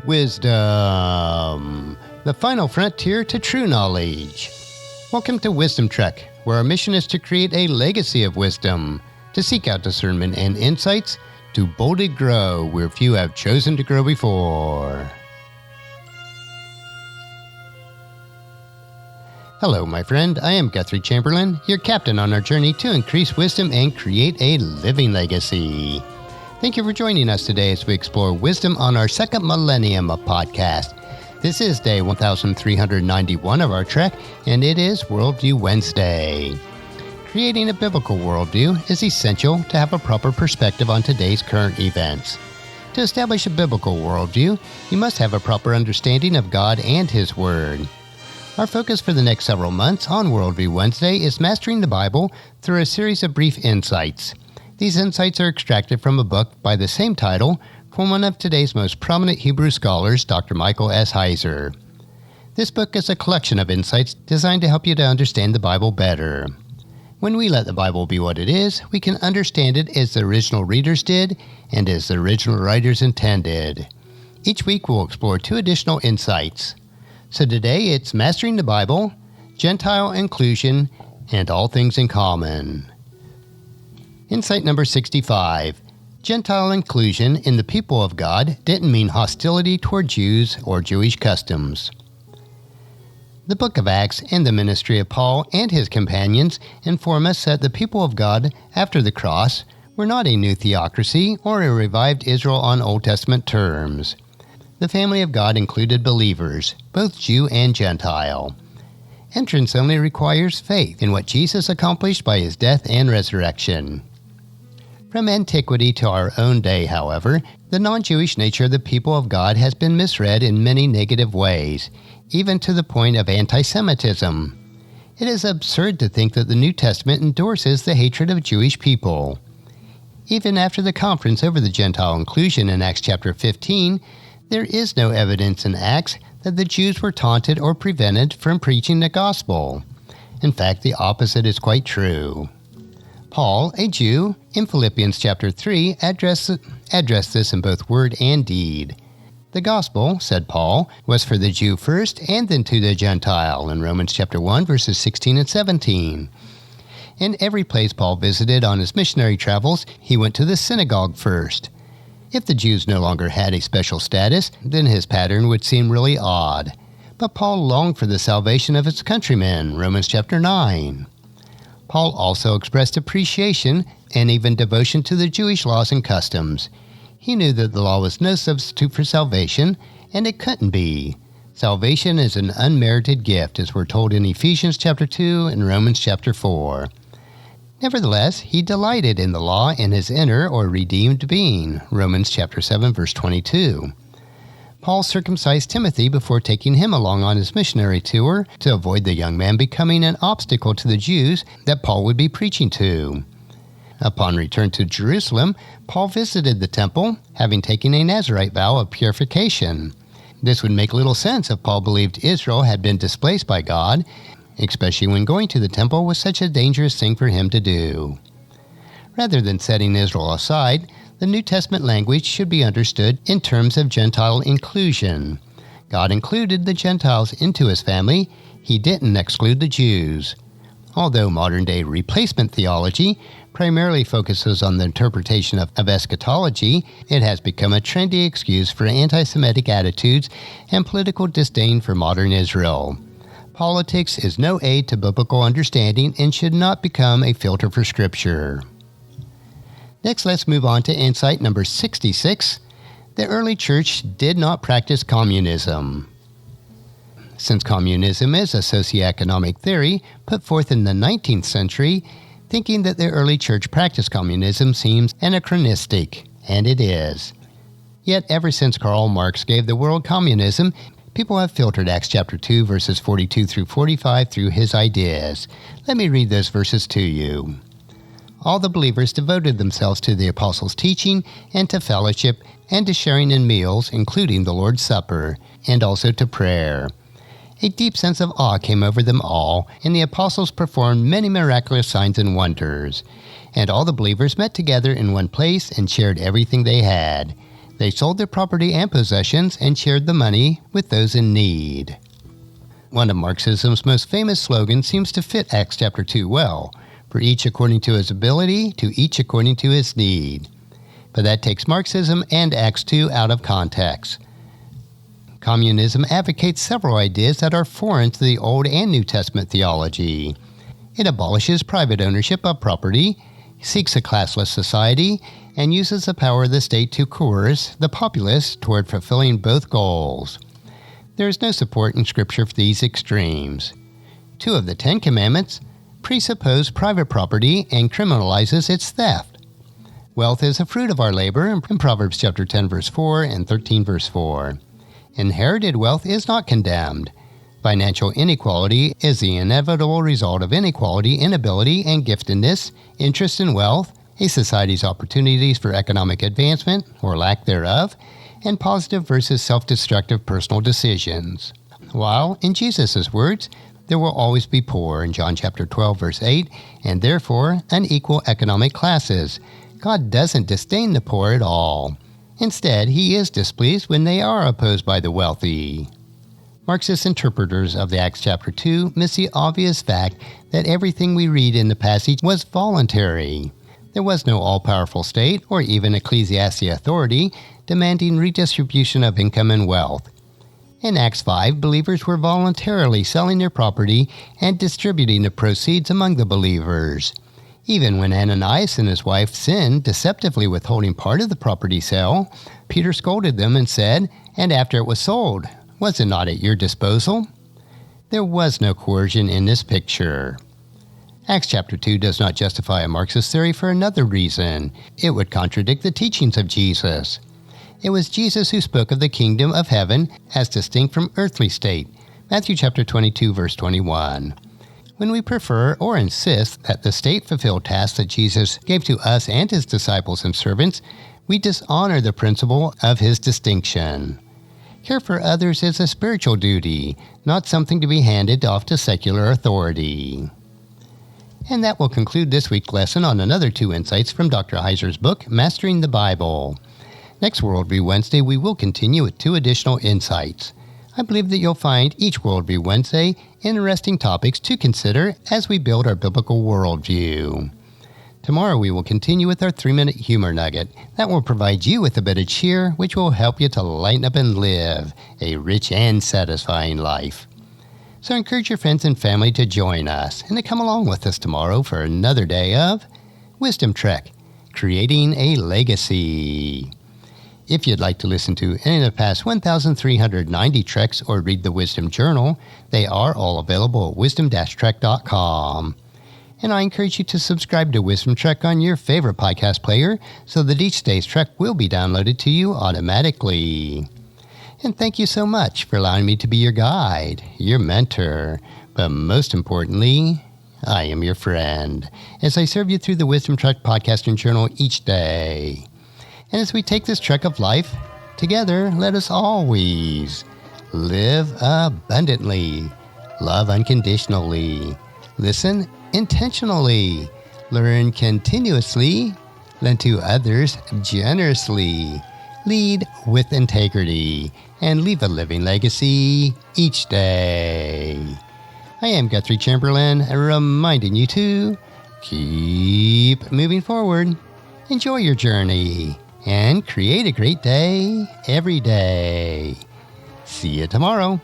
Wisdom, the final frontier to true knowledge. Welcome to Wisdom Trek, where our mission is to create a legacy of wisdom, to seek out discernment and insights, to boldly grow where few have chosen to grow before. Hello, my friend. I am Guthrie Chamberlain, your captain on our journey to increase wisdom and create a living legacy. Thank you for joining us today as we explore wisdom on our second millennium of podcast. This is day 1391 of our trek, and it is Worldview Wednesday. Creating a biblical worldview is essential to have a proper perspective on today's current events. To establish a biblical worldview, you must have a proper understanding of God and His Word. Our focus for the next several months on Worldview Wednesday is mastering the Bible through a series of brief insights. These insights are extracted from a book by the same title from one of today's most prominent Hebrew scholars, Dr. Micheal S. Heiser. This book is a collection of insights designed to help you to understand the Bible better. When we let the Bible be what it is, we can understand it as the original readers did and as the original writers intended. Each week we'll explore 2 additional insights. So today it's Mastering the Bible, Gentile Inclusion, and All Things in Common. Insight number 65. Gentile inclusion in the people of God didn't mean hostility toward Jews or Jewish customs. The book of Acts and the ministry of Paul and his companions inform us that the people of God after the cross were not a new theocracy or a revived Israel on Old Testament terms. The family of God included believers, both Jew and Gentile. Entrance only requires faith in what Jesus accomplished by his death and resurrection. From antiquity to our own day, however, the non-Jewish nature of the people of God has been misread in many negative ways, even to the point of anti-Semitism. It is absurd to think that the New Testament endorses the hatred of Jewish people. Even after the conference over the Gentile inclusion in Acts chapter 15, there is no evidence in Acts that the Jews were taunted or prevented from preaching the gospel. In fact, the opposite is quite true. Paul, a Jew, in Philippians chapter 3, addressed this in both word and deed. The gospel, said Paul, was for the Jew first and then to the Gentile in Romans chapter 1, verses 16 and 17. In every place Paul visited on his missionary travels, he went to the synagogue first. If the Jews no longer had a special status, then his pattern would seem really odd. But Paul longed for the salvation of his countrymen, Romans chapter 9. Paul also expressed appreciation and even devotion to the Jewish laws and customs. He knew that the law was no substitute for salvation, and it couldn't be. Salvation is an unmerited gift, as we're told in Ephesians chapter 2 and Romans chapter 4. Nevertheless, he delighted in the law in his inner or redeemed being, Romans chapter 7, verse 22. Paul circumcised Timothy before taking him along on his missionary tour to avoid the young man becoming an obstacle to the Jews that Paul would be preaching to. Upon return to Jerusalem, Paul visited the temple, having taken a Nazirite vow of purification. This would make little sense if Paul believed Israel had been displaced by God, especially when going to the temple was such a dangerous thing for him to do. Rather than setting Israel aside, the New Testament language should be understood in terms of Gentile inclusion. God included the Gentiles into his family. He didn't exclude the Jews. Although modern-day replacement theology primarily focuses on the interpretation of eschatology, it has become a trendy excuse for anti-Semitic attitudes and political disdain for modern Israel. Politics is no aid to biblical understanding and should not become a filter for Scripture. Next, let's move on to insight number 66. The early church did not practice communism. Since communism is a socioeconomic theory put forth in the 19th century, thinking that the early church practiced communism seems anachronistic, and it is. Yet ever since Karl Marx gave the world communism, people have filtered Acts chapter 2, verses 42 through 45 through his ideas. Let me read those verses to you. All the believers devoted themselves to the apostles' teaching and to fellowship and to sharing in meals, including the Lord's Supper, and also to prayer. A deep sense of awe came over them all, and the apostles performed many miraculous signs and wonders. And all the believers met together in one place and shared everything they had. They sold their property and possessions and shared the money with those in need. One of Marxism's most famous slogans seems to fit Acts chapter 2 well, for each according to his ability, to each according to his need. But that takes Marxism and Acts 2 out of context. Communism advocates several ideas that are foreign to the Old and New Testament theology. It abolishes private ownership of property, seeks a classless society, and uses the power of the state to coerce the populace toward fulfilling both goals. There is no support in Scripture for these extremes. 2 of the 10 Commandments presuppose private property and criminalizes its theft. Wealth is a fruit of our labor in Proverbs chapter 10 verse 4 and 13 verse 4. Inherited wealth is not condemned. Financial inequality is the inevitable result of inequality in ability and giftedness, interest in wealth, a society's opportunities for economic advancement, or lack thereof, and positive versus self-destructive personal decisions. While, in Jesus' words, there will always be poor in John chapter 12 verse 8, and therefore unequal economic classes, God doesn't disdain the poor at all. Instead, he is displeased when they are opposed by the wealthy. Marxist interpreters of the Acts chapter 2 miss the obvious fact that everything we read in the passage was voluntary. There was no all-powerful state or even ecclesiastic authority demanding redistribution of income and wealth. In Acts 5, believers were voluntarily selling their property and distributing the proceeds among the believers. Even when Ananias and his wife sinned, deceptively withholding part of the property sale, Peter scolded them and said, "And after it was sold, was it not at your disposal?" There was no coercion in this picture. Acts chapter 2 does not justify a Marxist theory for another reason. It would contradict the teachings of Jesus. It was Jesus who spoke of the kingdom of heaven as distinct from earthly state. Matthew chapter 22 verse 21. When we prefer or insist that the state fulfill tasks that Jesus gave to us and his disciples and servants, we dishonor the principle of his distinction. Care for others is a spiritual duty, not something to be handed off to secular authority. And that will conclude this week's lesson on another 2 insights from Dr. Heiser's book, Mastering the Bible. Next Worldview Wednesday, we will continue with 2 additional insights. I believe that you'll find each Worldview Wednesday interesting topics to consider as we build our biblical worldview. Tomorrow we will continue with our 3-minute humor nugget that will provide you with a bit of cheer, which will help you to lighten up and live a rich and satisfying life. So encourage your friends and family to join us and to come along with us tomorrow for another day of Wisdom Trek, Creating a Legacy. If you'd like to listen to any of the past 1,390 treks or read the Wisdom Journal, they are all available at wisdom-trek.com. And I encourage you to subscribe to Wisdom Trek on your favorite podcast player so that each day's trek will be downloaded to you automatically. And thank you so much for allowing me to be your guide, your mentor, but most importantly, I am your friend, as I serve you through the Wisdom Trek podcast and journal each day. And as we take this trek of life together, let us always live abundantly, love unconditionally, listen intentionally, learn continuously, lend to others generously, lead with integrity, and leave a living legacy each day. I am Guthrie Chamberlain, reminding you to keep moving forward, enjoy your journey, and create a great day every day. See you tomorrow.